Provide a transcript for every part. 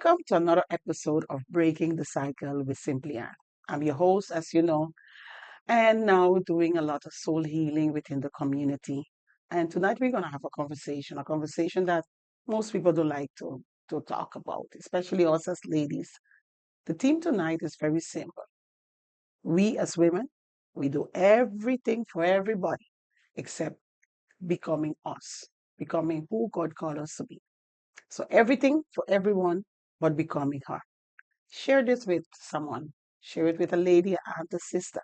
Welcome to another episode of Breaking the Cycle with Simply Ann. I'm your host, as you know, and now doing a lot of soul healing within the community. And tonight we're going to have a conversation that most people don't like to talk about, especially us as ladies. The theme tonight is very simple. We as women, we do everything for everybody except becoming us, becoming who God called us to be. So everything for everyone, but becoming her. Share this with someone. Share it with a lady, a aunt, a sister.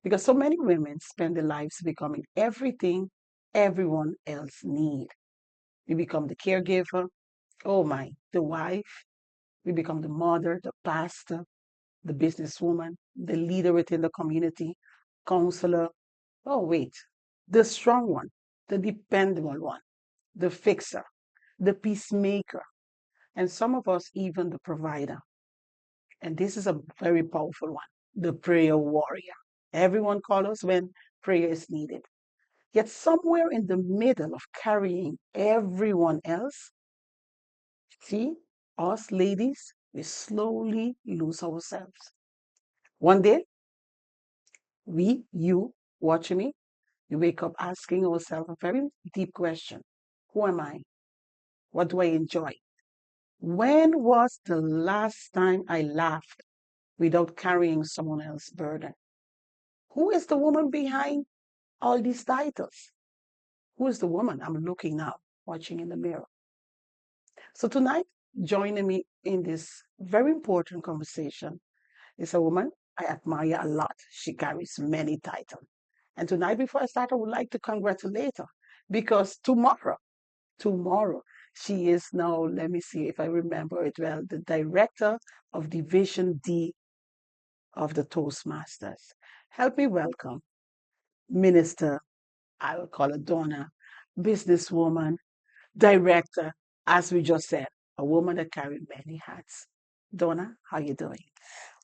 Because so many women spend their lives becoming everything everyone else need. We become the caregiver, oh my, the wife. We become the mother, the pastor, the businesswoman, the leader within the community, counselor. Oh wait, the strong one, the dependable one, the fixer, the peacemaker, and some of us even the provider. And this is a very powerful one, the prayer warrior. Everyone calls us when prayer is needed. Yet somewhere in the middle of carrying everyone else, see, us ladies, we slowly lose ourselves. One day, you watching me, we wake up asking ourselves a very deep question. Who am I? What do I enjoy? When was the last time I laughed without carrying someone else's burden? Who is the woman behind all these titles? Who is the woman I'm looking now, watching in the mirror? So tonight, joining me in this very important conversation is a woman I admire a lot. She carries many titles. And tonight, before I start, I would like to congratulate her because tomorrow, she is now, let me see if I remember it well, the director of Division D of the Toastmasters. Help me welcome Minister, I will call her Donna, businesswoman, director, as we just said, a woman that carries many hats. Donna, how you doing?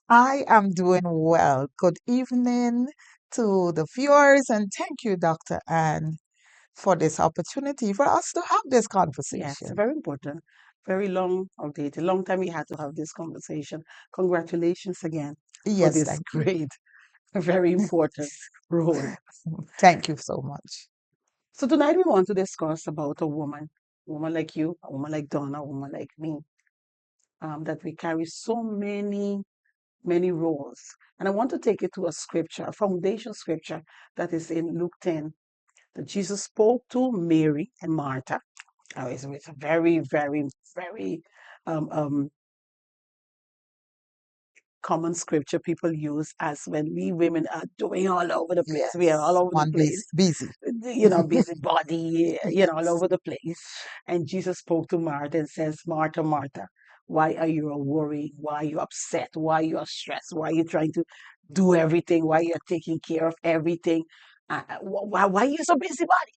I am doing well. Good evening to the viewers, and thank you, Dr. Ann, for this opportunity for us to have this Yes, conversation. very important. Very long outdated. Long time we had to have this conversation. Congratulations again for Yes, this thank you. great, very important role. Thank you so much. So tonight we want to discuss about a woman like you, a woman like Donna, a woman like me, that we carry so many roles. And I want to take it to a scripture, a foundation scripture that is in Luke 10, that Jesus spoke to Mary and Martha. It's a very um, um, common scripture people use as when we women are doing all over the place. We are all Yes, over the one place, busy. busybody, all over the place. And Jesus spoke to Martha and says, Martha, Martha, why are you worrying? Why are you upset? Why are you stressed? Why are you trying to do everything? Why are you taking care of everything? Why are you so busybody?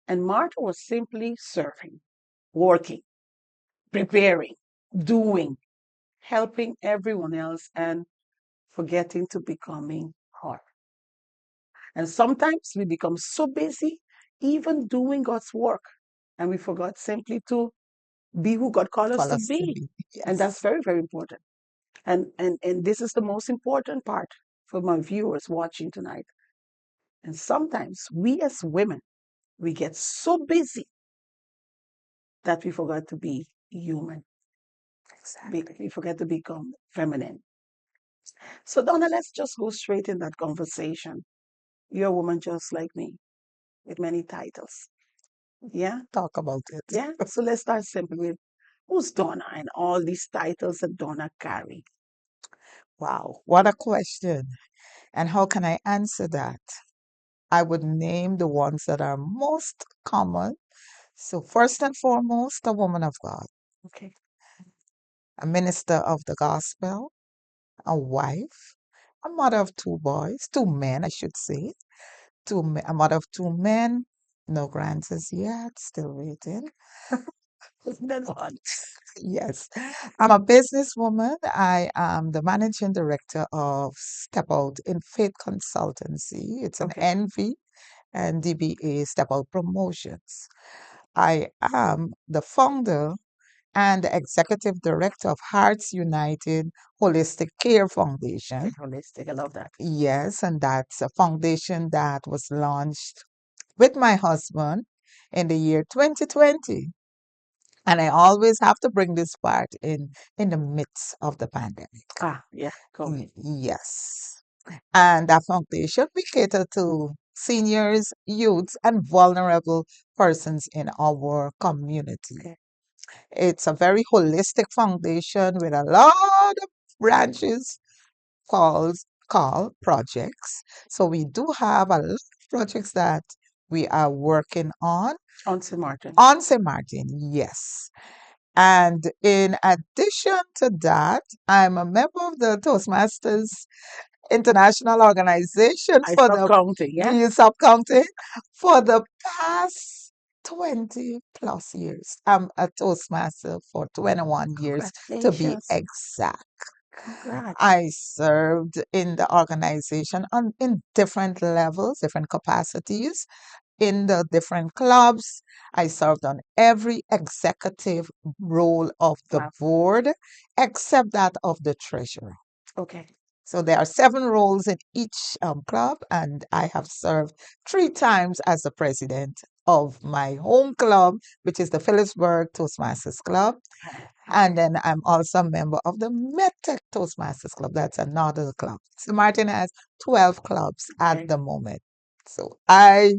And Martha was simply serving, working, preparing, doing, helping everyone else, and forgetting to becoming her. And sometimes we become so busy, even doing God's work, and we forgot simply to be who God called us For to us to be. be. And that's Yes. very important. And this is the most important part for my viewers watching tonight. And sometimes we as women, we get so busy that we forgot to be human. We Exactly. forget to become feminine. So Donna, let's just go straight in that conversation. You're a woman just like me with many titles. Yeah? Talk about it. Yeah. So let's start simple with who's Donna and all these titles that Donna carry. Wow, what a question. And how can I answer that? I would name the ones that are most common. So, first and foremost, a woman of God, Okay. a minister of the gospel, a wife, a mother of two boys, two men, I should say, a mother of two men, no grandsons yet, still waiting. That's odd. Yes, I'm a businesswoman. I am the managing director of Step Out in Faith Consultancy. It's an Okay. NV and DBA Step Out Promotions. I am the founder and the executive director of Hearts United Holistic Care Foundation. Okay, holistic. I love that. Yes, and that's a foundation that was launched with my husband in the year 2020. And I always have to bring this part in the midst of the pandemic. Ah, yeah, COVID. Yes. And that foundation, we cater to seniors, youths, and vulnerable persons in our community. Okay. It's a very holistic foundation with a lot of branches called called projects. So we do have a lot of projects that we are working On St. Martin. on St. Martin, yes. And in addition to that, I'm a member of the Toastmasters International Organization I for stopped the counting, yeah? you stop counting for the past 20 plus years. I'm a Toastmaster for 21 years to be Congratulations. exact. Congrats. I served in the organization in different levels, different capacities, in the different clubs. I served on every executive role of the Wow. board except that of the treasurer. Okay. So there are 7 roles in each club, and I have served 3 times as the president of my home club, which is the Phillipsburg Toastmasters Club. And then I'm also a member of the MedTech Toastmasters Club. That's another club. So Martin has 12 clubs at Okay. the moment. So I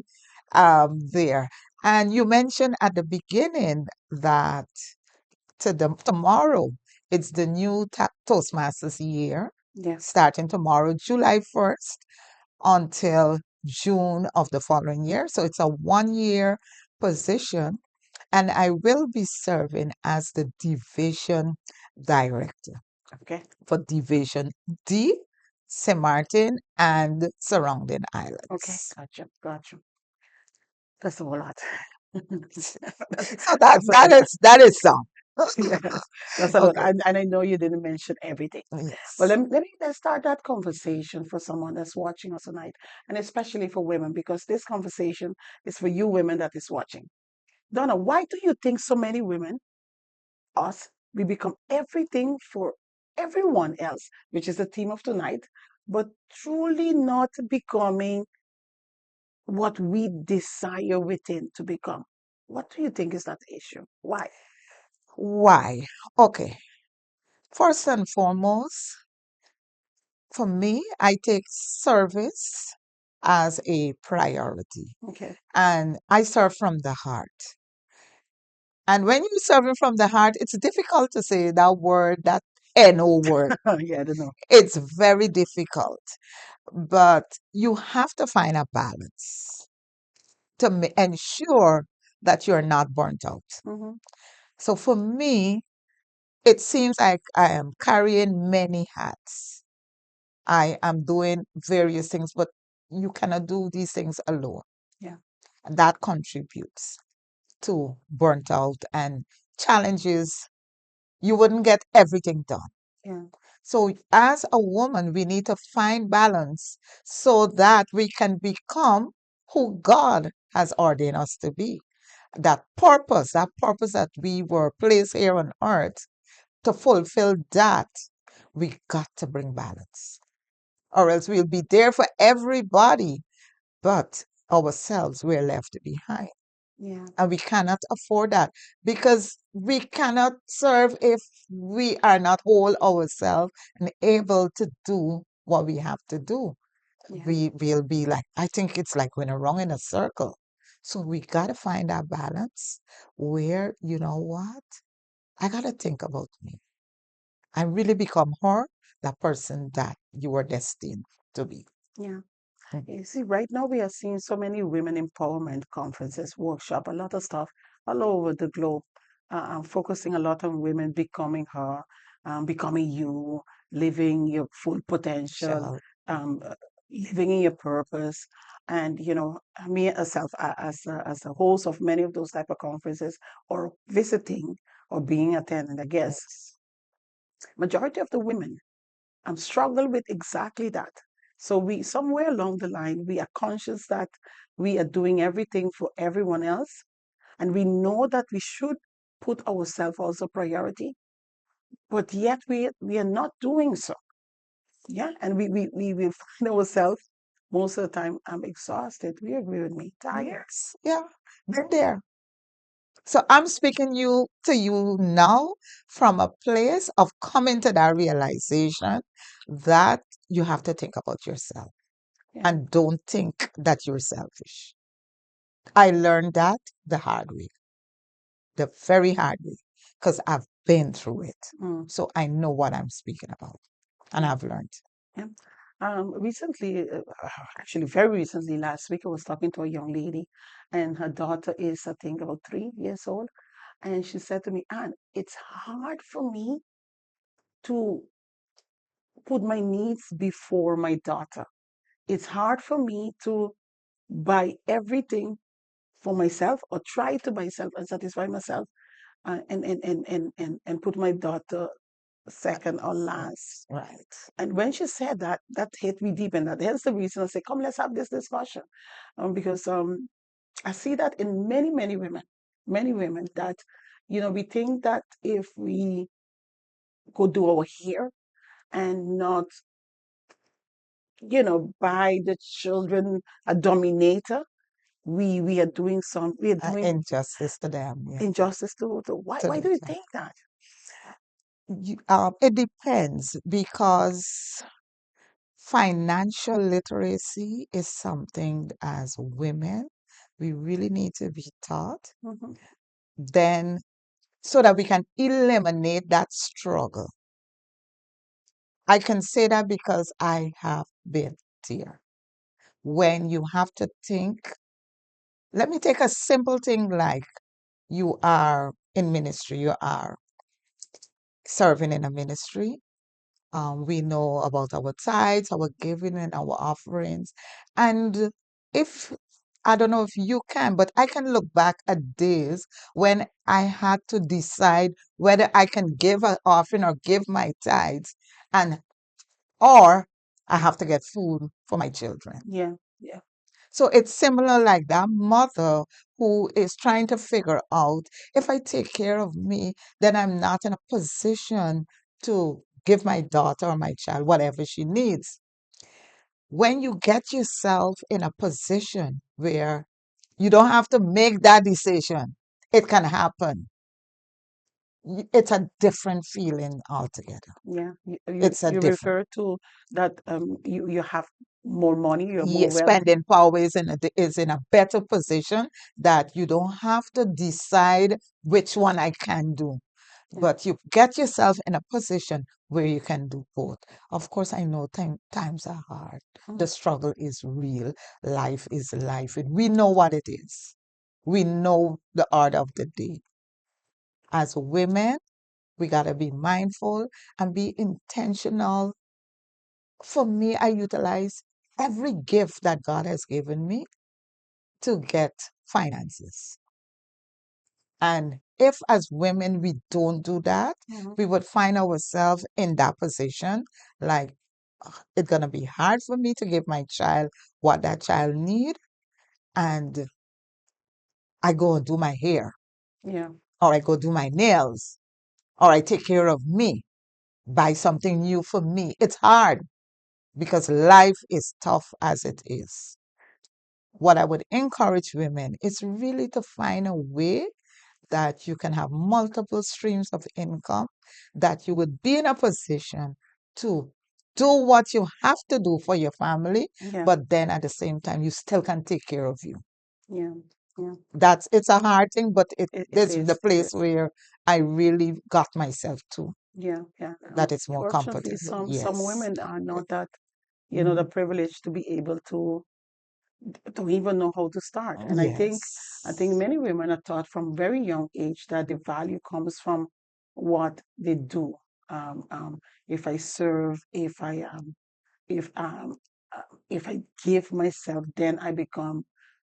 am there. And you mentioned at the beginning that tomorrow it's the new Toastmasters year, Yeah. starting tomorrow, July 1st, until June of the following year. So it's a 1 year position, and I will be serving as the division director Okay. for Division D, St. Martin, and surrounding Okay. islands. Gotcha. Gotcha. That's a whole lot. So that That's a, that is that is some. yeah, that's a lot. Okay. And I know you didn't mention everything. Well, Yes. let's start that conversation for someone that's watching us tonight, and especially for women, because this conversation is for you women that is watching. Donna, why do you think so many women, us, we become everything for everyone else, which is the theme of tonight, but truly not becoming what we desire within to become? What do you think is that issue? Why? Why? Okay. First and foremost, for me, I take service as a priority, Okay. and I serve from the heart. And when you're serving from the heart, it's difficult to say that word, that NO word. Yeah, I don't know. It's very difficult, but you have to find a balance to ensure that you're not burnt out. Hmm. So for me, it seems like I am carrying many hats. I am doing various things, but you cannot do these things alone. Yeah. And that contributes to burnt out and challenges. You wouldn't get everything done. Yeah. So, as a woman, we need to find balance so that we can become who God has ordained us to be. That purpose that we were placed here on earth to fulfill that, we got to bring balance, or else we'll be there for everybody, but ourselves, we're left behind. Yeah. And we cannot afford that because we cannot serve if we are not whole ourselves and able to do what we have to do. Yeah. We will be like, I think it's like when we're wrong in a circle. So we got to find that balance where, you know what? I got to think about me. I really become her, that person that you were destined to be. Yeah. Mm. You see, right now we are seeing so many women empowerment conferences, workshop, a lot of stuff all over the globe, focusing a lot on women becoming her, becoming you, living your full potential, Shall um, uh, living in your purpose. And me myself, as a host of many of those type of conferences, or visiting, or being attendant, I guess yes. majority of the women struggle with exactly that. So we somewhere along the line we are conscious that we are doing everything for everyone else, and we know that we should put ourselves as a priority, but yet we are not doing so. Yeah, and we will find ourselves most of the time, I'm exhausted. We agree with me, tired. Yes. Yeah. Been there. So I'm speaking to you now from a place of coming to that realization that you have to think about yourself Yeah. and don't think that you're selfish. I learned that the hard way, the very hard way, because I've been through it. Mm, So I know what I'm speaking about and yeah. I've learned. Yeah. Recently, actually, very recently, last week, I was talking to a young lady, and her daughter is, I think, about 3 years old. And she said to me, Anne, it's hard for me to put my needs before my daughter. It's hard for me to buy everything for myself or try to buy myself and satisfy myself and put my daughter second or last. Yes, right. And when she said that, that hit me deep, and that's the reason I say, come, let's have this discussion, because I see that in many women that, we think that if we go do our hair and not, buy the children a dominator, we are doing we are doing Injustice to them, yeah. injustice to To why the do you child. think that? It depends because financial literacy is something as women we really need to be taught. Hmm. Then, so that we can eliminate that struggle. I can say that because I have been there. When you have to think, let me take a simple thing like you are in ministry, you are serving in a ministry. We know about our tithes, our giving, and our offerings. And if I don't know if you can, but I can look back at days when I had to decide whether I can give an offering or give my tithes, and or I have to get food for my children. Yeah, yeah, So it's similar like that mother who is trying to figure out if I take care of me, then I'm not in a position to give my daughter or my child whatever she needs. When you get yourself in a position where you don't have to make that decision, it can happen. It's a different feeling altogether. yeah. You It's a you different. refer to that, you have more money, you have more wealth. Spending power is in a better position that you don't have to decide which one I can do, Yeah. but you get yourself in a position where you can do both. Of course, I know times are hard. Mm, The struggle is real. Life is life. And we know what it is. We know the order of the day. As women, we got to be mindful and be intentional. For me, I utilize every gift that God has given me to get finances. And if, as women, we don't do that, mhm. we would find ourselves in that position like, "Ugh, it's going to be hard for me to give my child what that child need. And I go and do my hair, Yeah, or I go do my nails, or I take care of me, buy something new for me. It's hard because life is tough as it is. What I would encourage women is really to find a way that you can have multiple streams of income, that you would be in a position to do what you have to do for your family, yeah, but then at the same time, you still can take care of you. yeah, yeah. It's a hard thing, but It this is the is, it place is. where I really got myself to, Yeah, yeah. that it's more Fortunately, comfortable. some Yes. women are not that, the Mhm. privileged to be able to even know how to start. And I think Yes. many women are taught from very young age that the value comes from what they do. If I serve, if if I give myself, then I become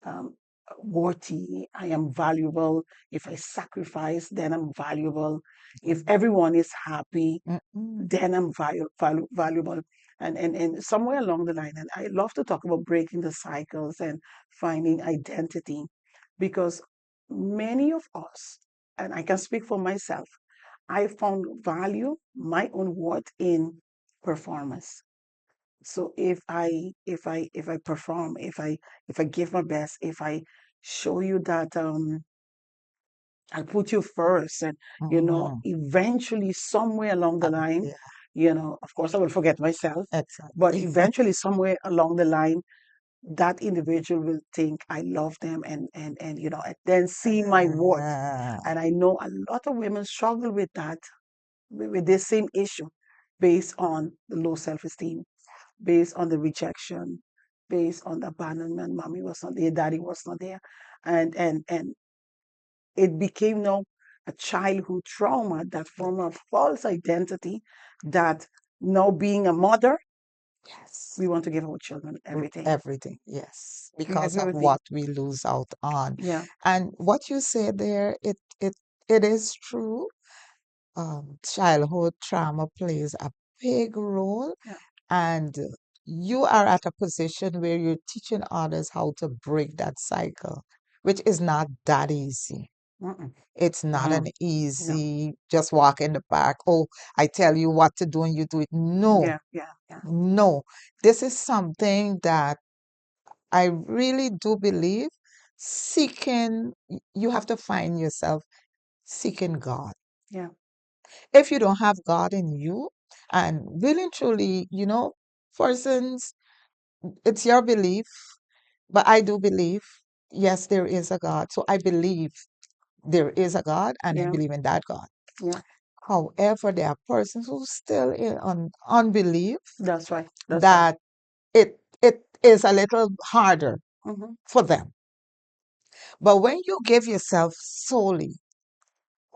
um, worthy. I am valuable. If I sacrifice, then I'm valuable. If everyone is happy, Mm-mm. then I'm valuable. And somewhere along the line, and I love to talk about breaking the cycles and finding identity, because many of us, and I can speak for myself, I found value, my own worth in performance. So if I perform, if I give my best, if I show you that I put you first, and Mm-hmm. eventually somewhere along the line, Yeah, of course I will forget myself, but exactly. eventually somewhere along the line, that individual will think I love them, and then see my worth. Ah, And I know a lot of women struggle with that, with this same issue, based on the low self-esteem, based on the rejection, based on the abandonment. Mommy was not there, daddy was not there, and it became now a childhood trauma, that form of false identity, that now being a mother, yes. we want to give our children everything. Everything, yes, We because give of everything. what we lose out on. Yeah, And what you said there, it is true. Childhood trauma plays a big role, yeah. and you are at a position where you're teaching others how to break that cycle, which is not that easy. Mm-mm. It's not an No. easy just walk in the park. Oh, I tell you what to do and you do it. No, Yeah, yeah, yeah, no. This is something that I really do believe you have to find yourself seeking God. yeah, If you don't have God in you, and really truly, for instance, it's your belief, but I do believe, yes, there is a God. So I believe there is a God and I yeah, believe in that God. yeah. However, there are persons who still in unbelief That's right. That's right. that it is a little harder Hmm. for them. But when you give yourself solely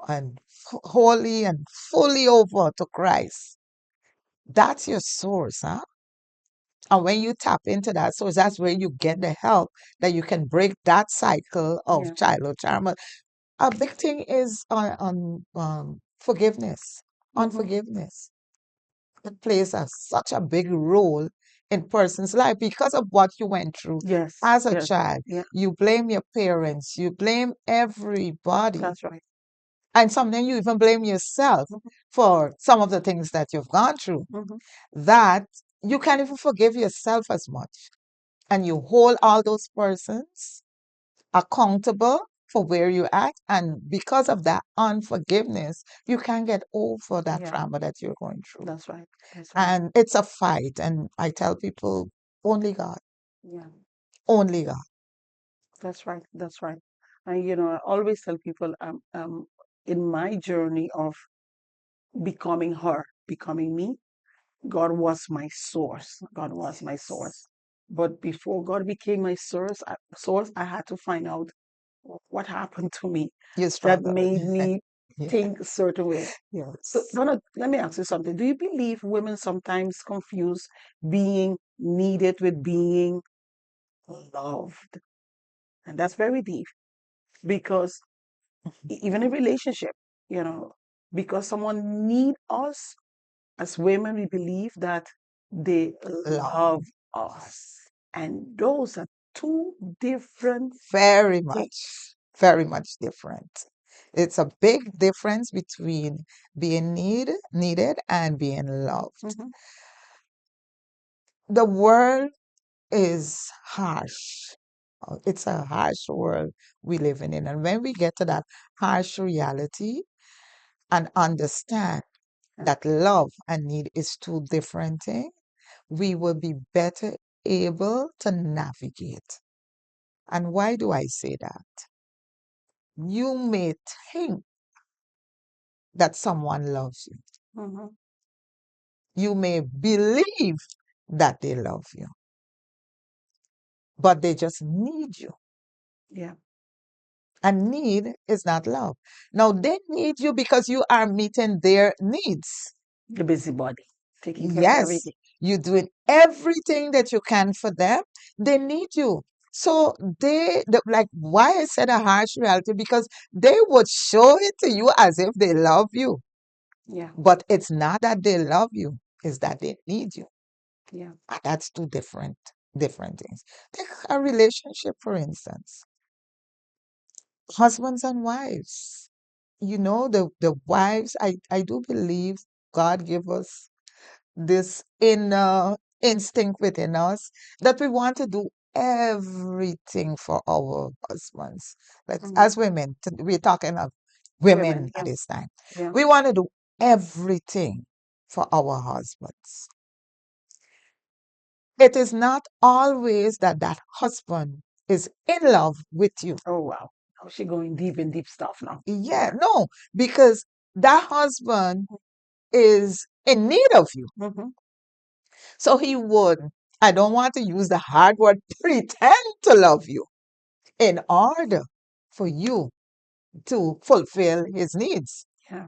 and wholly and fully over to Christ, that's your source, huh? And when you tap into that source, that's where you get the help that you can break that cycle of Yeah. childhood trauma. A big thing is on forgiveness. Hmm. Unforgiveness. It plays such a big role in person's life because of what you went through Yes, as a yes. child. Yeah, You blame your parents, you blame everybody. that's right. And sometimes you even blame yourself Hmm. for some of the things that you've gone through, Hmm. that you can't even forgive yourself as much. And you hold all those persons accountable for where you're at. And because of that unforgiveness, you can't get over that Yeah, trauma that you're going through. that's right. That's right. And it's a fight. And I tell people, only God, Yeah, only God. that's right. That's right. And I always tell people, in my journey of becoming her, becoming me, God was my source. God was my source. Yes. But before God became my source, I had to find out what happened to me You that struggled. made me Yeah. think a certain way. So, Yes. Donna, let me ask you something. Do you believe women sometimes confuse being needed with being loved? And that's very deep, because even in relationship, you know, because someone need us, as women, we believe that they love Love. us. Yes. And those are two different Very things. much, very much different. It's a big difference between being needed and being loved. Hmm. The world is harsh. It's a harsh world we live in. And when we get to that harsh reality and understand Yeah. that love and need is two different things, we will be better able to navigate. And why do I say that? You may think that someone loves you. Hmm. You may believe that they love you, but they just need you. Yeah. And need is not love. Now, they need you because you are meeting their needs. The busybody, taking care of Yes, everything. you're doing everything that you can for them. They need you. So like why I said a harsh reality, because they would show it to you as if they love you. Yeah. But it's not that they love you, it's that they need you. Yeah. And that's two different things. Take a relationship, for instance, husbands and wives. the wives, I do believe God give us this inner instinct within us that we want to do everything for our husbands. Like Mm. as women, we're talking of Women, women at yeah, this time. yeah. We want to do everything for our husbands. It is not always that that husband is in love with you. Oh wow. Oh, she going deep in deep stuff now. Yeah, Yeah. no, because that husband is in need of you. Mm-hmm. So he would, I don't want to use the hard word, pretend to love you in order for you to fulfill his needs. Yeah,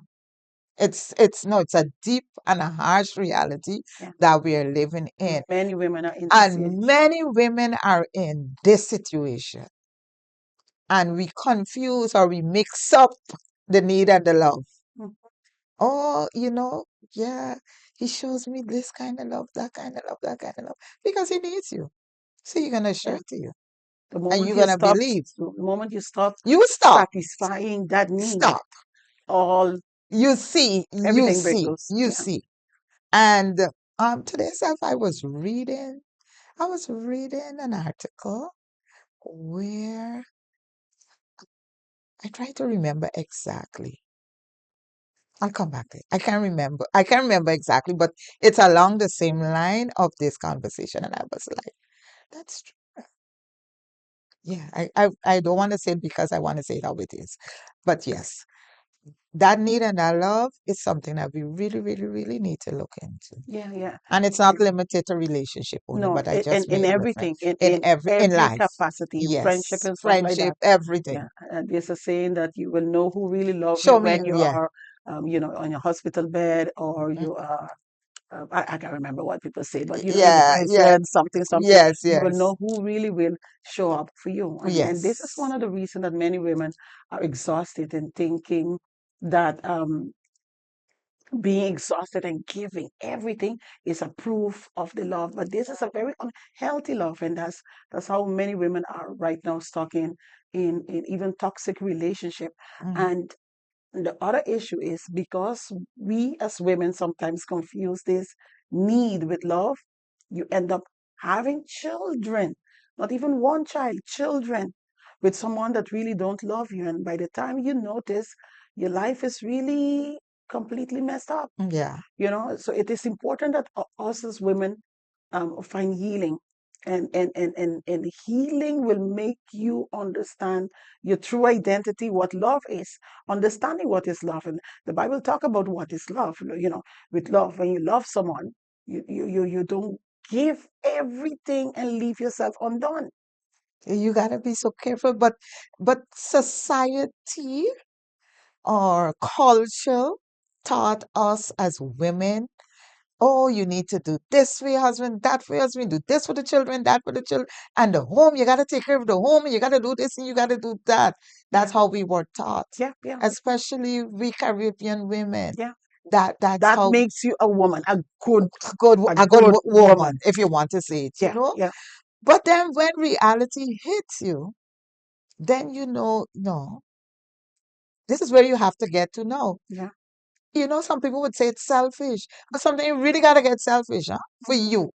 It's no, it's a deep and a harsh reality yeah. that we are living And in. many women are in this And age. many women are in this situation. And we confuse or we mix up the need and the love. Mm. Oh, yeah, he shows me this kind of love, that kind of love, that kind of love, because he needs you. So you're gonna show Yeah. it to you, The and moment you're you gonna stop, believe. the moment you stop You stop, satisfying that need, stop. all You see, you everything breaks see, loose. you Yeah. see. And today self, I was reading an article where I try to remember exactly. I'll come back to it. I can't remember. I can't remember exactly, but it's along the same line of this conversation, and I was like, that's true. Yeah, I don't want to say it because I want to say it how it is. But yes, that need and that love is something that we really, really, really need to look into. Yeah, yeah. And it's not limited to relationship only, No, but I just in made reference everything, in in every life. capacity, in friendship Yes, and stuff like friendship, that. everything. Yeah, and there's a saying that you will know who really love you Show me, when you yeah. are, on your hospital bed, or Mm, you are. I can't remember what people say, but in yeah, yeah. depression, something, something. Yes, You will yes. know who really will show up for you, and this is one Yes. of the reasons that many women are exhausted and thinking that being exhausted and giving everything is a proof of the love. But this is a very unhealthy love, and that's how many women are right now stuck in even toxic relationship. Mm, And the other issue is because we as women sometimes confuse this need with love, you end up having children, not even one child, children with someone that really don't love you. And by the time you notice, your life is really completely messed up. yeah. So it is important that us as women find healing, and healing will make you understand your true identity, what love is, understanding what is love. And the Bible talk about what is love. With love, when you love someone, you don't give everything and leave yourself undone. You gotta be so careful, but society or culture taught us as women, oh, you need to do this for your husband, that for your husband, do this for the children, that for the children, and the home, you gotta take care of the home, and you gotta do this and you gotta do that. That's Yeah, how we were taught, yeah, yeah, especially we Caribbean women. yeah. That's That how makes you a woman, a a good good woman, woman. if you want to say it, Yeah, yeah, But then when reality hits you, then no, this is where you have to get to know. yeah. Some people would say it's selfish, but something you really gotta get selfish, huh? For Mm-hmm, you.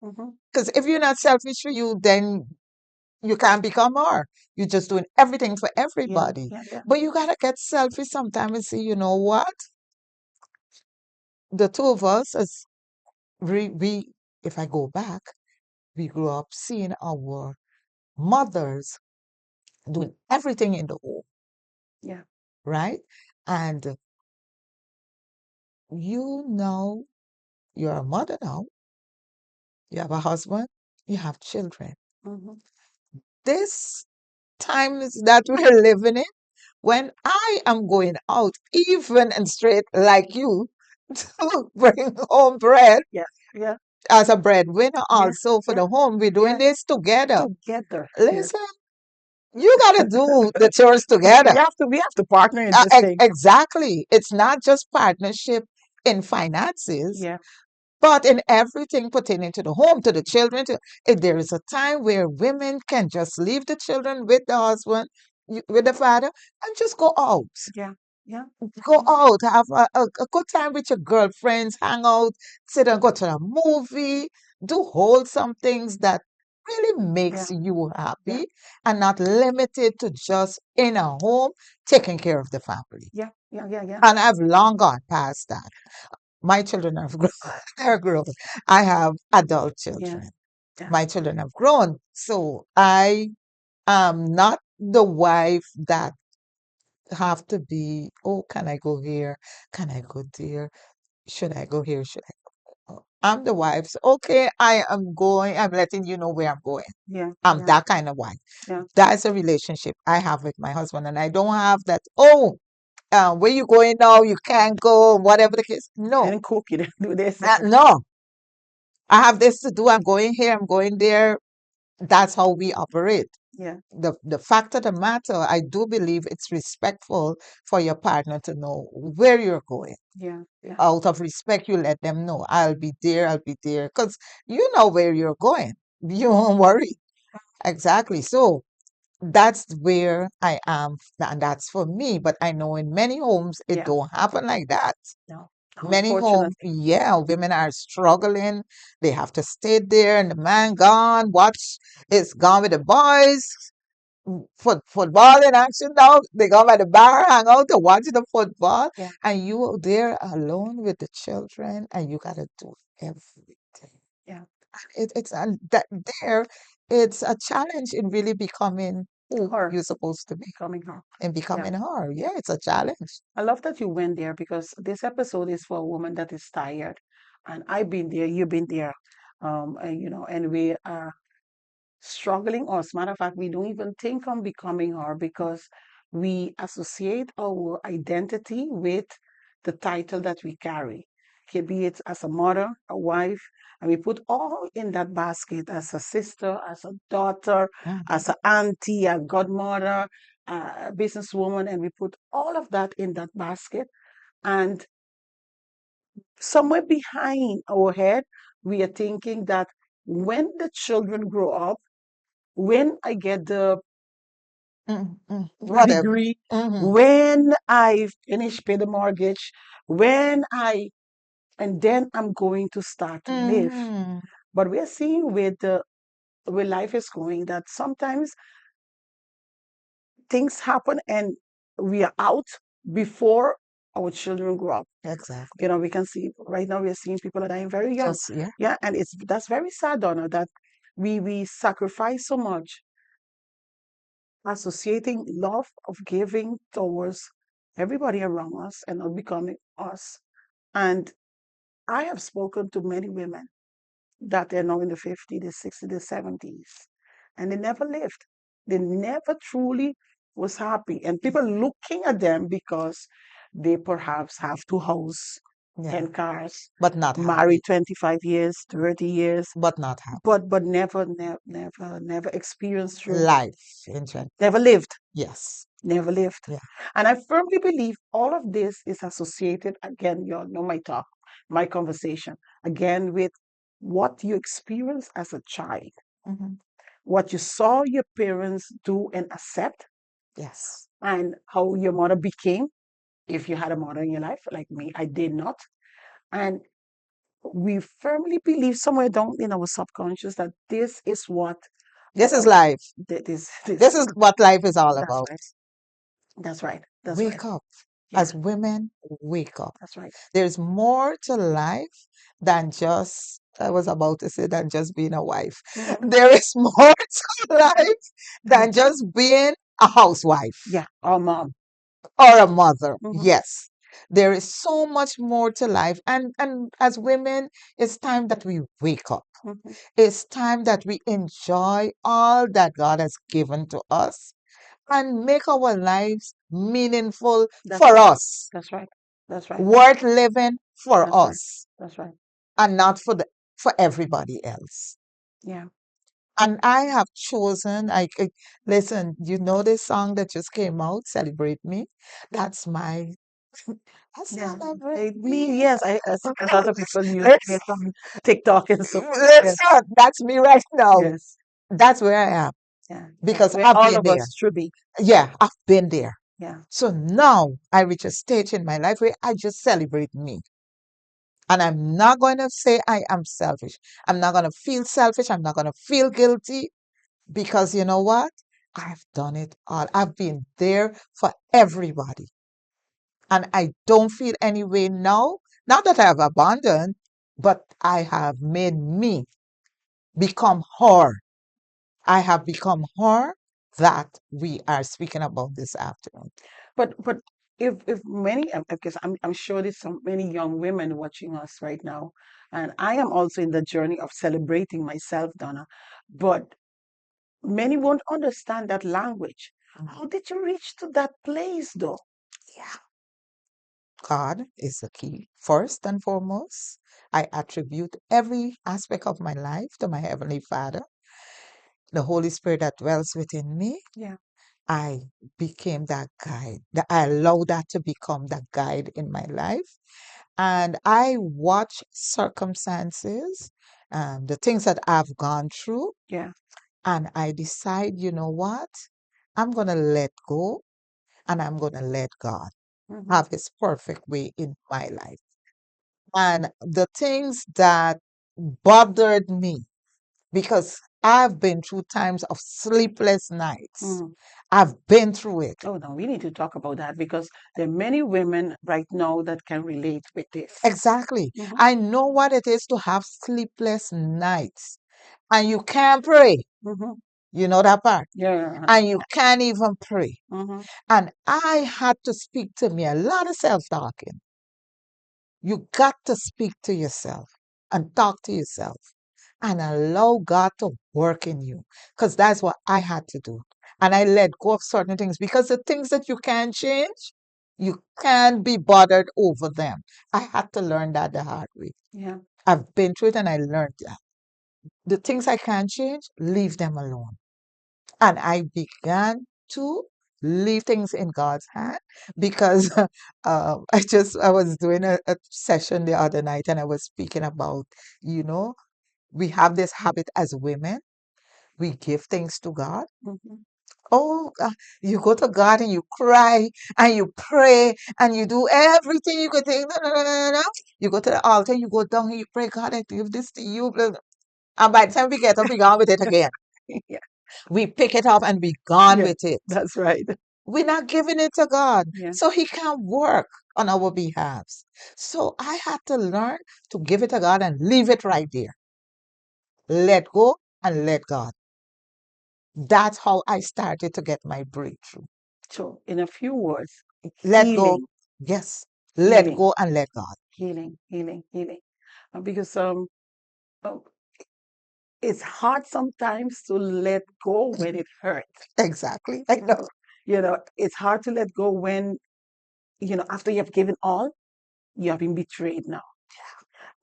mm-hmm. Because if you're not selfish for you, then you can't become more. You're just doing everything for Yeah, everybody. yeah, yeah, But you gotta get selfish sometimes and say, you know what? The two of us, as we if I go back, we grew up seeing our mothers doing everything in the home, yeah. right? And you're a mother now, you have a husband, you have children. Mm-hmm. This times that we're living in, when I am going out, even and straight like you, to bring home bread Yeah, yeah, as a breadwinner, yeah, also for yeah, the home, we're doing yeah. this together. Together. Yes. Listen, you got to do the chores together. We have to partner in this thing. Exactly. It's not just partnership in finances, Yeah, but in everything pertaining to the home, to the children. If there is a time where women can just leave the children with the husband, with the father, and just go out. yeah, Yeah. Go Yeah. out, have a good time with your girlfriends, hang out, sit and go to a movie, do wholesome things that really Yeah. makes you Yeah. happy and not limited to just in a home taking care of the family. Yeah. Yeah. Yeah. Yeah. And I've long gone past that. My children have grown. They're grown. I have adult Yeah. children. Yeah. My children have grown. So I am not the wife that have to be, oh, can I go here? Can I go there? Should I go here? Should I go? I'm the wife. So, okay, I am going. I'm letting you know where I'm going. Yeah. I'm Yeah. that kind of wife. Yeah. That's a relationship I have with my husband. And I don't have that, oh, where you going now? You can't go, whatever the case. You No, didn't cook. You didn't do this. no. I have this to do. I'm going here. I'm going there. That's how we operate. Yeah. The fact of the matter, I do believe it's respectful for your partner to know where you're going. Yeah. Yeah. Out of respect, you let them know, I'll be there, I'll be there, because you know where you're going. You won't worry. Exactly. So that's where I am, and that's for me. But I know in many homes it Yeah. don't happen like that. No. Many homes, Unfortunately. yeah, women are struggling. They have to stay there, and the man gone. Watch is gone with the boys. Football in action now. They go by the bar, hang out to watch the football, Yeah. and you there alone with the children, and you gotta do everything. Yeah. It's that there. It's a challenge in really becoming who Her you're supposed to be becoming her. and Yeah. becoming her. Yeah. Yeah, it's a challenge. I love that you went there because this episode is for a woman that is tired. And I've been there, you've been there. And and we are struggling, or as a matter of fact, we don't even think on becoming her because we associate our identity with the title that we carry. Okay, be it as a mother, a wife, and we put all in that basket as a sister, as a daughter, Mhm. as an auntie, a godmother, a businesswoman, and we put all of that in that basket. And somewhere behind our head, we are thinking that when the children grow up, when I get the Whatever. degree, Hmm. when I finish pay the mortgage, when I and then I'm going to start to live. Hmm. But we're seeing with the where life is going that sometimes things happen and we are out before our children grow up. Exactly. We can see right now we are seeing people that are dying very young. Just yeah. Yeah, and it's that's very sad, Donna, that we sacrifice so much associating love of giving towards everybody around us and not becoming us. And I have spoken to many women that they're now in the 50s, the 60s, the 70s, and they never lived. They never truly was happy. And people looking at them because they perhaps have two houses, Yeah. 10 cars, But not married happy. 25 years, 30 years, But not happy. but never experienced through, Life in general. never lived, Yes. never lived. Yeah. And I firmly believe all of this is associated, again, you all know my talk, my conversation, again, with what you experienced as a child, Hmm. what you saw your parents do and accept, Yes. and how your mother became, if you had a mother in your life, like me, I did not. And we firmly believe somewhere down in our subconscious that this is what This is our life. this This is what life is all that's about. right. That's right. That's right. Wake up. Yeah, As women, wake up. that's right. There's more to life than just, I was about to say, than just being a wife. Mhm. There is more to life than just being a housewife Yeah, our mom. or a mother. Hmm. Yes. There is so much more to life. And as women, it's time that we wake up. Hmm. It's time that we enjoy all that God has given to us and make our lives meaningful That's for right. us, That's right. That's right. worth living for That's right. us, That's right. and not for everybody else. Yeah. And I have chosen, listen, you know this song that just came out, Celebrate Me? That's my, Yeah. celebrate Me, me. yes, I see a lot of people use it Listen, on TikTok and so forth. Yes. listen, that's me right now. Yes. That's where I am Yeah. Yeah. because Where I've all been of there. us should be. Yeah, I've been there. Yeah. So now I reach a stage in my life where I just celebrate me. And I'm not going to say I am selfish. I'm not going to feel selfish. I'm not going to feel guilty because you know what? I've done it all. I've been there for everybody. And I don't feel any way now. Not that I have abandoned, but I have made me become her. I have become her that we are speaking about this afternoon. But if many, because I'm sure there's so many young women watching us right now, and I am also in the journey of celebrating myself, Donna, but many won't understand that language. Mhm. How did you reach to that place, though? Yeah. God is the key. First and foremost, I attribute every aspect of my life to my Heavenly Father, the Holy Spirit that dwells within me. Yeah. I became that guide. I allow that to become the guide in my life. And I watch circumstances, the things that I've gone through, Yeah. and I decide, you know what? I'm going to let go and I'm going to let God Hmm. have His perfect way in my life. And the things that bothered me, because I've been through times of sleepless nights, Mm. I've been through it. Oh, no, we need to talk about that because there are many women right now that can relate with this. Exactly. Hmm. I know what it is to have sleepless nights and you can't pray. Hmm. You know that part? Yeah. And you can't even pray. Hmm. And I had to speak to me a lot of self talking. You got to speak to yourself and talk to yourself and allow God to work in you. Because that's what I had to do. And I let go of certain things because the things that you can't change, you can't be bothered over them. I had to learn that the hard way. Yeah. I've been through it and I learned that. The things I can't change, leave them alone. And I began to leave things in God's hand because I was doing a session the other night and I was speaking about, you know, we have this habit as women, we give things to God. Hmm. Oh, you go to God and you cry and you pray and you do everything you could think. No, no, no, no, no. You go to the altar, you go down and you pray, God, I give this to you. Blah, blah. And by the time we get up, we go on with it again. Yeah. We pick it up and we gone Yeah. with it. That's right. We're not giving it to God. Yeah. So He can work on our behalves. So I had to learn to give it to God and leave it right there. Let go and let God. That's how I started to get my breakthrough. So, in a few words, Let go. healing, Yes. Let healing, go and let God. healing, healing, healing. Because uh, it's hard sometimes to let go when it hurts. Exactly. I know. It's hard to let go when, after you have given all, you have been betrayed now.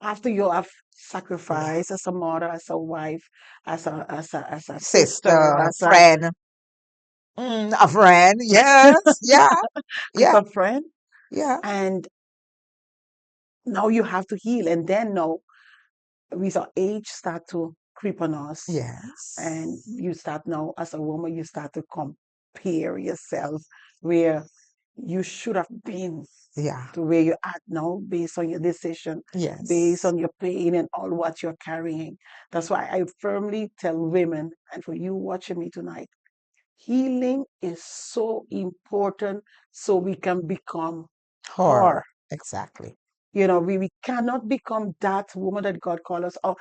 After you have Yeah. sacrificed as a mother, as a wife, as a sister, Sister, friend. A friend. Yes. Yeah. as Yeah. a friend, Yeah. and now you have to heal. And then now we saw age start to creep on us, and Yes. you start now as a woman, you start to compare yourself where you should have been Yeah. to where you're at now based on your decision, based Yes. on your pain and all what you're carrying. That's why I firmly tell women, and for you watching me tonight, healing is so important so we can become her. Her. Exactly. We cannot become that woman that God called us. Oh,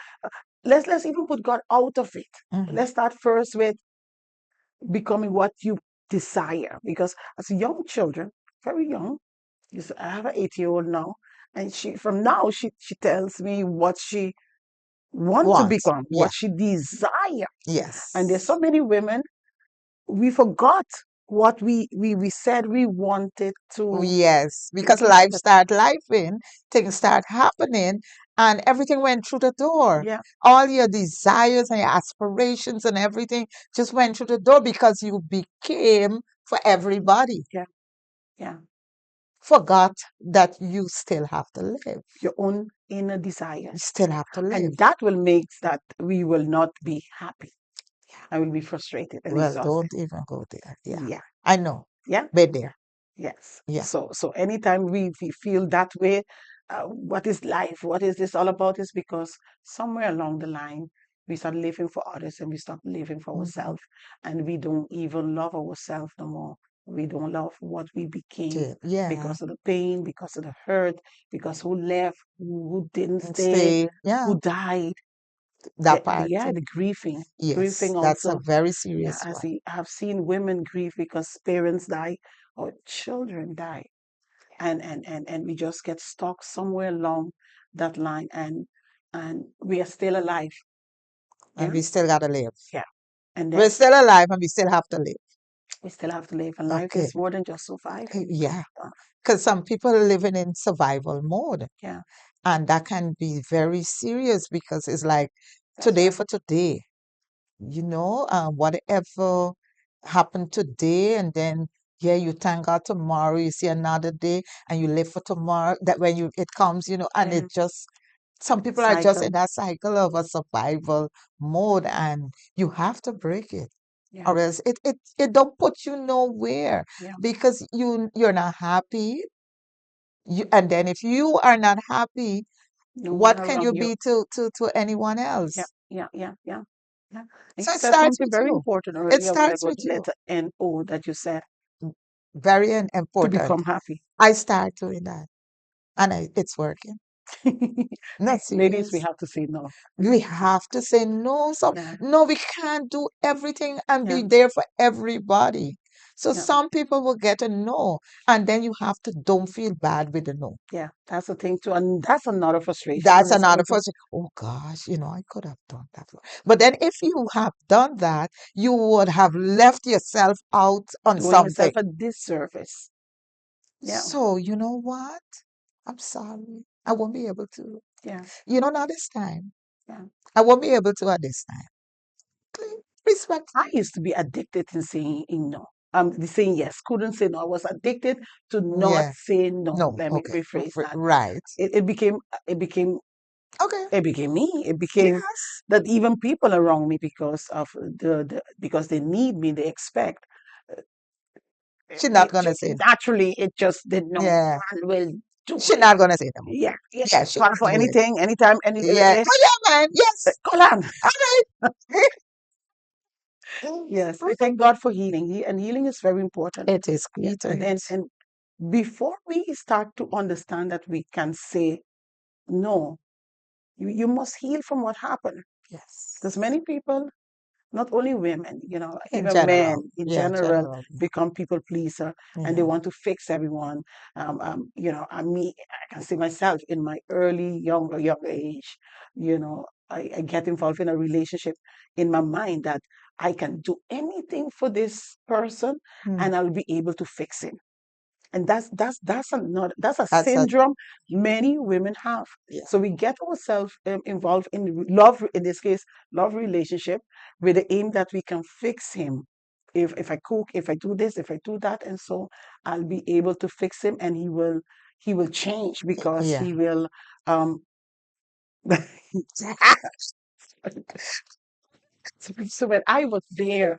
let's even put God out of it. Mhm. Let's start first with becoming what you desire. Because as young children, very young, I have an 8-year-old now, and she tells me what she want to Want. become, Yeah. what she desire. And there's Yes. so many women, we forgot what we said we wanted Yes, to because get. life start lifing, things start happening, and everything went through the door. Yeah, All your desires and your aspirations and everything just went through the door because you became for everybody. yeah, yeah. Forgot that you still have to live. Your own inner You desires. still have to live. And that will make that we will not be happy. I will be frustrated and Well, exhausted. don't even go there. Yeah, Yeah, I know. yeah. Been there. Yes. Yeah, So anytime we feel that way, what is life? What is this all about? Is because somewhere along the line we start living for others and we stop living for hmm ourselves, and we don't even love ourselves no more. We don't love what we became yeah, because of the pain, because of the hurt, because who left, who didn't and stay, stay. Yeah, who died. that part Yeah, too. the grieving, Yes, grieving that's a also. very Yeah, serious as one. I've seen women grieve because parents die or children die, and we just get stuck somewhere along that line, and we are still alive. And Yeah, we still gotta live. yeah, and We're then still alive, and we still have to live. we still have to live, and life Okay, is more than just surviving. yeah, Uh, because some people are living in survival mode, yeah, and that can be very serious because it's like that's today right. for today. Whatever happened today, and then yeah, you thank God tomorrow, you see another day, and you live for tomorrow. That when you it comes, and Yeah, it just some people are just in cycle. that cycle of a survival mode, and you have to break it, Yeah, or else it don't put you nowhere yeah. because you're not happy. And then if you are not happy, No one what can around you you. be to anyone Yeah, else? yeah, yeah, yeah, yeah. And So you it said starts something with very you. important It earlier starts about with the you. letter N-O that you said Very to important. become happy. I start doing that, and it's working. Not Ladies, we serious. have to say no. We have to say no. So Yeah, no, we can't do everything and yeah, be there for everybody. So yeah, some people will get a no, and then you have to don't feel bad with the no. yeah. That's the thing too, and that's another frustration when That's it's another come to. first. Oh gosh, I could have done that. But then if you have done that, you would have left yourself out on Doing something. yourself a disservice. Yeah, So you know what? I'm sorry. I won't be able to. yeah, Not this time. yeah. I won't be able to at this time. I Respectfully. used to be addicted to saying no. Saying yes. Couldn't say no. I was addicted to not Yeah. say no. No. Let me Okay. rephrase that. Right. It became it became Okay. it became me. It became Yes. that even people around me, because of because they need me, they expect. uh, She's not gonna say no. Naturally, it just did no Yeah. man will do She's it. not gonna say no. Yeah, yeah. Yeah, she Call for will do it. anything, anytime, Yeah. Oh yeah, man. Yes. call on. All right. Yes, I thank God for healing. And healing is very important. It is Yeah, key to it. and before we start to understand that we can say no, you must heal from what happened. Because Yes. many people, not only women, In even men general. in Yeah, general, general. Yeah. become people pleaser, and they Yeah. want to fix everyone. I can see myself in my younger age. I get involved in a relationship in my mind that I can do anything for this person, Hmm. and I'll be able to fix him. And that's a That's a syndrome many women have. yeah. So we get ourselves involved in love, in this case, love relationship, with the aim that we can fix him. If I cook, if I do this, if I do that, and so I'll be able to fix him, and he will change because Yeah. he will. Um, so when I was there.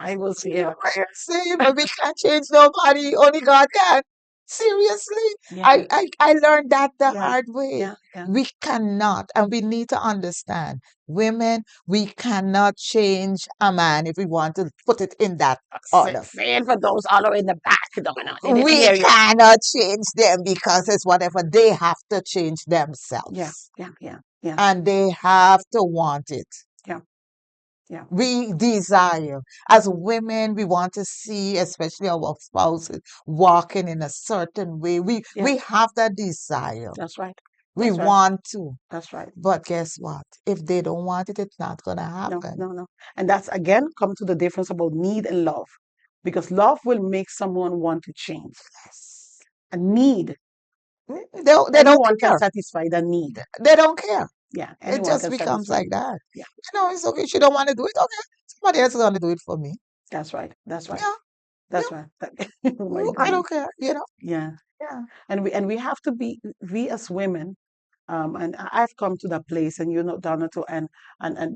Same, but we can't change nobody. Only God can. Seriously, Yeah, I learned that the yeah, hard way. yeah, yeah. We cannot, and we need to understand, women, we cannot change a man if we want to put it in that order. Say it for those all the way in the back. Donna. They didn't We hear you. cannot change them because it's whatever they have to change Yeah, themselves, yeah, yeah, yeah, and they have to want it. yeah, yeah, We desire. As women, we want to see, especially our spouses, walking in a certain way. We yeah. we have that desire. That's right. We That's right. want to. That's right. But guess what? If they don't want it, it's not gonna No, happen. no, no. And that's again come to the difference about need and love. Because love will make someone want to change. Yes. A need, They don't anyone can care. satisfy the need. They don't care. Yeah, It anyone just can becomes satisfy. like that. Yeah, It's okay. She don't want to do it. Okay. Somebody else is gonna do it for me. that's right. That's right. Yeah. That's Yeah. right. Oh my I goodness. don't care. Yeah. Yeah. And we have to be, we as women, and I've come to that place, and Donna too, and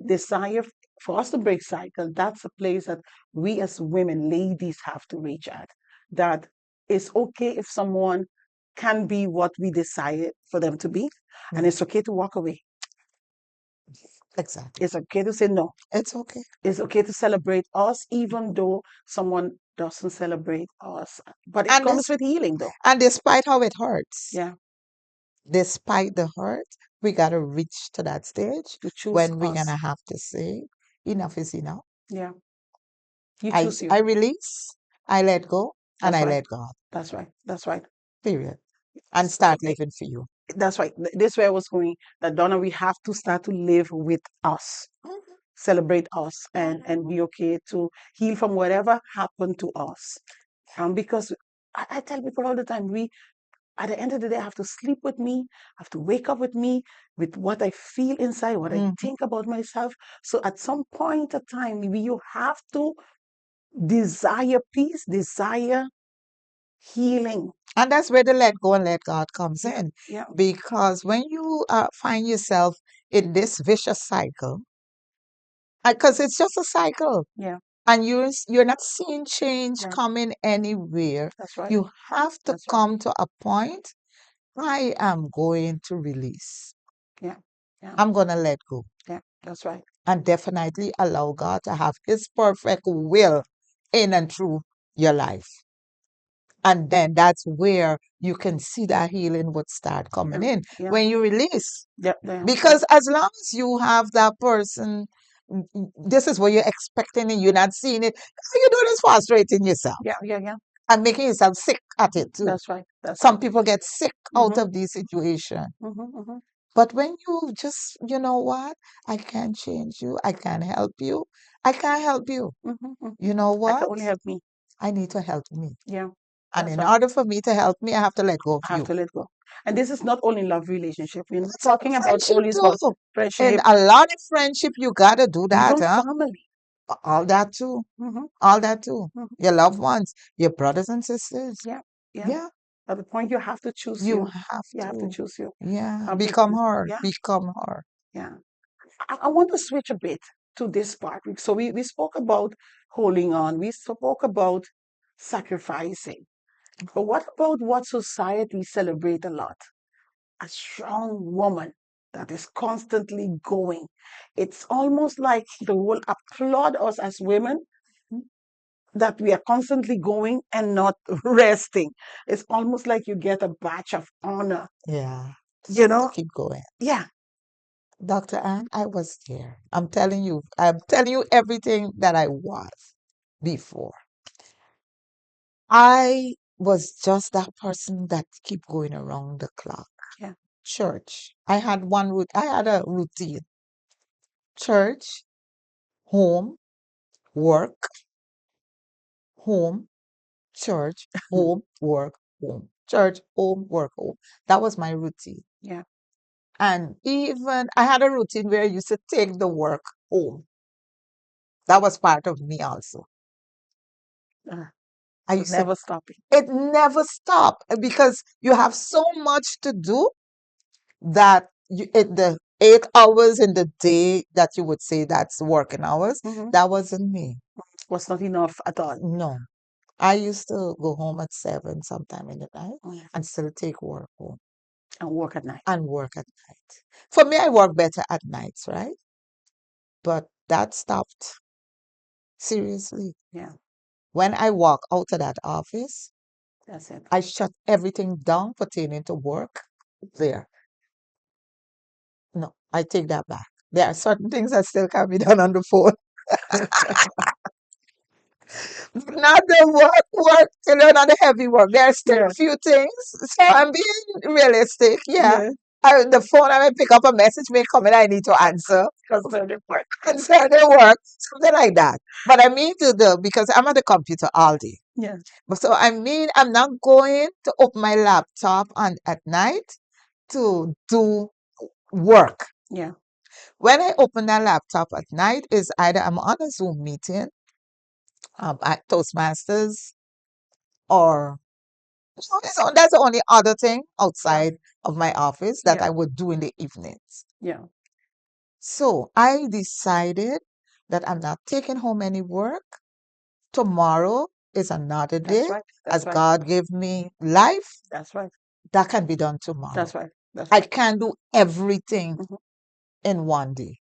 desire for us to break cycle. That's a place that we as women, ladies, have to reach at. That It's okay if someone can be what we decided for them to be, and Yeah, it's okay to walk away. exactly. It's okay to say no. It's okay. It's okay to celebrate us, even though someone doesn't celebrate us. But it And comes this with healing, though. and despite how it hurts, Yeah, despite the hurt, we gotta reach to that stage to choose when we're us. gonna have to say, enough is enough. Yeah, you I choose you. I release, I let go, and That's I right. let God. That's right. That's right. Period. And So start living for you. that's right. This way I was going. That Donna, we have to start to live with us, Mhm. celebrate us, and be okay to heal from whatever happened to us. Because I tell people all the time, we at the end of the day, I have to sleep with me, I have to wake up with me, with what I feel inside, what I Mhm. think about myself. So at some point of time, you have to desire peace, desire healing. And that's where the let go and let God comes Yeah, in. yeah, Because when you find yourself in this vicious cycle, because it's just a cycle, yeah, and you're not seeing change yeah. coming anywhere, That's right. you have to That's right. come to a point, I am going to release. Yeah, yeah, I'm going to let go yeah. That's right. and definitely allow God to have his perfect will in and through your life. And then that's where you can see that healing would start coming Yeah, in yeah, when you release. yeah, yeah, yeah, Because as long as you have that person, this is what you're expecting and you're not seeing it, all you're doing is frustrating yourself yeah, yeah, yeah. and making yourself sick at it too. That's right. That's right. Some people get sick out Mm-hmm, of these situations. mm-hmm, But when you just, you know what? I can't change you. I can't help you. I can't help you. mm-hmm, hmm. You know I can what? only help me. I need to help me. Yeah, And that's in right. order for me to help me, I have to let go of I have you. to let go. And this is not only love relationship. We're not It's a talking about friendship only about too. In friendship, a lot of friendship, you gotta do that, even huh? family. All that too. Mm-hmm, All that too. hmm. Your loved ones, your brothers and sisters. Yeah, yeah. Yeah, At the point you have to choose you you. have You have to to. choose you. Yeah, Be, become her. yeah, Become her. yeah. I want to switch a bit to this part. So we spoke about holding on. We spoke about sacrificing. But what about what society celebrate a lot? A strong woman that is constantly going. It's almost like the world applaud us as women that we are constantly going and not resting. It's almost like you get a badge of honor, Yeah. you To know? keep going. Yeah. Dr. Ann, I was there. I'm telling you everything that I was before. I was just that person that keep going around the clock. Yeah. Church. I had a routine. Church, home, work, home, church, home, work, home. Church, home, work, home. That was my routine. Yeah. And even I had a routine where I used to take the work home. That was part of me also. Uh, I so used to, never stopping. it never stopped because you have so much to do that the 8 hours in the day that you would say that's working hours, Hmm. that wasn't me. Was not enough at all. No. I used to go home at 7 sometime in the night Mm. and still take work home And work at night. and work at night. For me, I work better at nights, right? But that stopped. Seriously. Yeah. When I walk out of that office, That's it. I shut everything down pertaining to work there. No, I take that back. There are certain things that still can be done on the phone. Not the work, not the heavy work. There are still Yeah. a few things. So I'm being realistic. Yeah. Yeah. The phone, I may pick up a message, may come in, I need to answer. Concerning work. Concerning work, something like that. But I mean because I'm at the computer all day. Yeah. So I mean, I'm not going to open my laptop at night to do work. Yeah. When I open that laptop at night, is either I'm on a Zoom meeting at Toastmasters or so that's the only other thing Yeah. outside of my office that Yeah. I would do in the evenings. Yeah. So I decided that I'm not taking home any work tomorrow. is another That's day. right. As That's right. God gave me life, That's right. that can be done tomorrow. That's right. That's I right. can't do everything Mhm. in one day.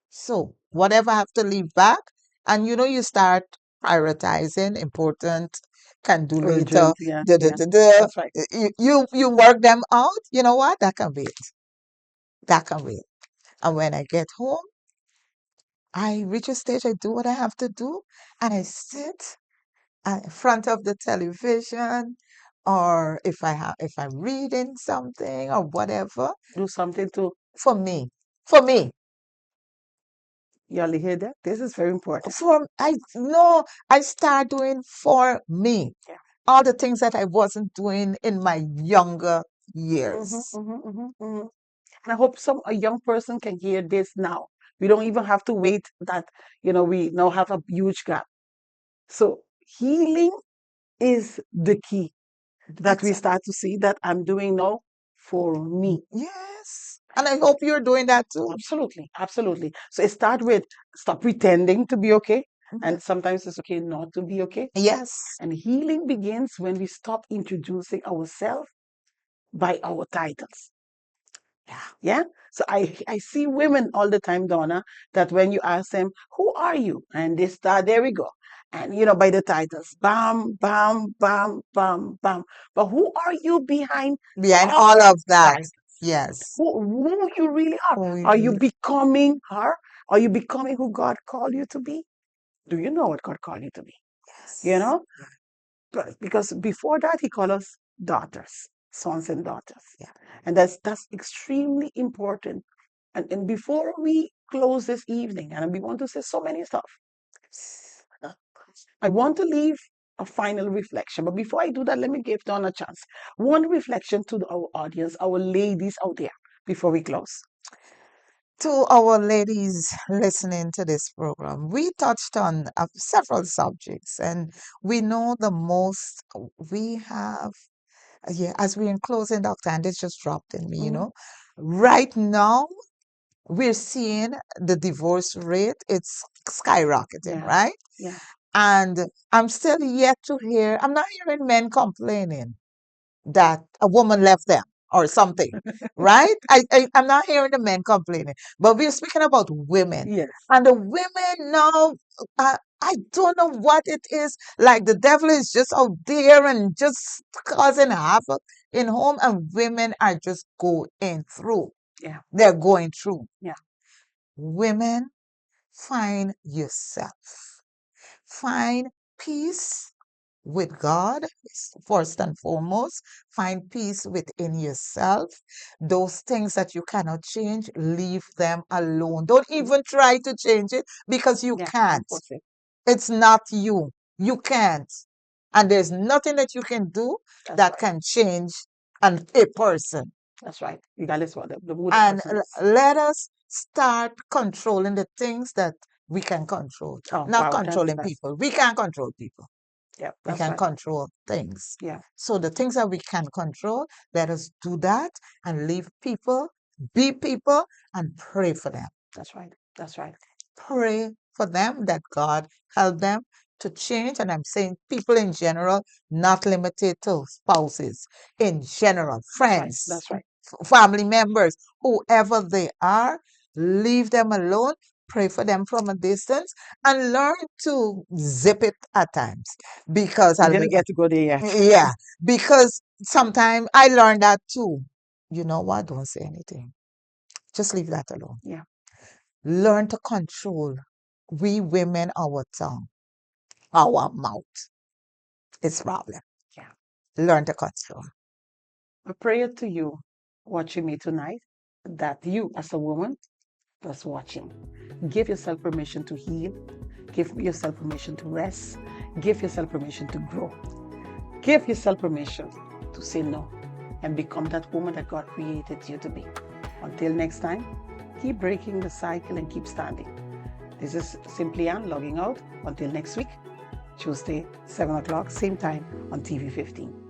So whatever I have to leave back, and you start prioritizing important, can do later. Urgent. Yeah. Da, da, Yeah. da, da. That's right. You work them out. You know what? That can wait. That can wait. And when I get home, I reach a stage, I do what I have to do, and I sit in front of the television, or if I'm reading something or whatever, Do something to for me, for me, y'all hear that? This is very important. for I no, I start doing for me Yeah. all the things that I wasn't doing in my younger Mm-hmm, years. mm-hmm, mm-hmm, mm-hmm. And I hope a young person can hear this now. We don't even have to wait that, we now have a huge gap. So healing is the key that we That's start to see that I'm doing now for me. yes, and I hope you're doing that too. Absolutely, absolutely. So it start with stop pretending to be okay. Mhm. And sometimes it's okay not to be okay. Yes, And healing begins when we stop introducing ourselves by our titles. yeah, Yeah. So I see women all the time, Donna, that when you ask them, who are you? And they start, there we go. And by the titles, bam, bam, bam, bam, bam. But who are you behind behind all all of that, titles? yes. Who you really are? Oh, we Are you really- becoming her? Are you becoming who God called you to be? Do you know what God called you to be? You yes, know? Because before that, he called us daughters, sons and daughters. yeah. And that's extremely important. And before we close this evening, and we want to say so many stuff, I want to leave a final reflection. But before I do that, let me give Dawn a chance. One reflection to our audience, our ladies out there, before we close. To our ladies listening to this program, we touched on several subjects, and we know the most we have. Yeah, as we're in closing, Dr. Andy just dropped in me. Mhm. Right now, we're seeing the divorce rate, it's skyrocketing, Yeah, right? yeah. And I'm still yet to hear, I'm not hearing men complaining that a woman left them or something, right? I'm not hearing the men complaining, but we're speaking about women. Yes, And the women now, I don't know what it is. Like the devil is just out there and just causing havoc in home, and women are just going through. yeah, They're going through. yeah. Women, find yourself. Find peace with God, first and foremost. Find peace within yourself. Those things that you cannot change, leave them alone. Don't Mhm. even try to change it because you Yeah, don't can't. force it. It's not you. You can't. And there's nothing that you can do That's that right. can change a person. That's right. Regardless what who the And person is. let us start controlling the things that we can control, Oh, not wow, controlling that's people. We can't control people. yeah, We that's can right. control things. Yeah, So the things that we can control, let us do that and leave people, be people, and pray for them. that's right. That's right. Pray for them that God help them to change. And I'm saying people in general, not limited to spouses, in general, That's right. friends, That's right. family members, whoever they are, leave them alone. Pray for them from a distance and learn to zip it at times because We didn't get to go there yet. yeah, because sometimes I learned that too. You know what? Don't say anything. Just leave that alone. Yeah, Learn to control. We women, our tongue, our mouth. It's problem. yeah. Learn to control. A prayer to you watching me tonight that you, as a woman, that's watching, give yourself permission to heal, give yourself permission to rest, give yourself permission to grow, give yourself permission to say no and become that woman that God created you to be. Until next time, keep breaking the cycle and keep standing. This is Simply Ann logging out. Until next week, Tuesday, 7 o'clock, same time on TV 15.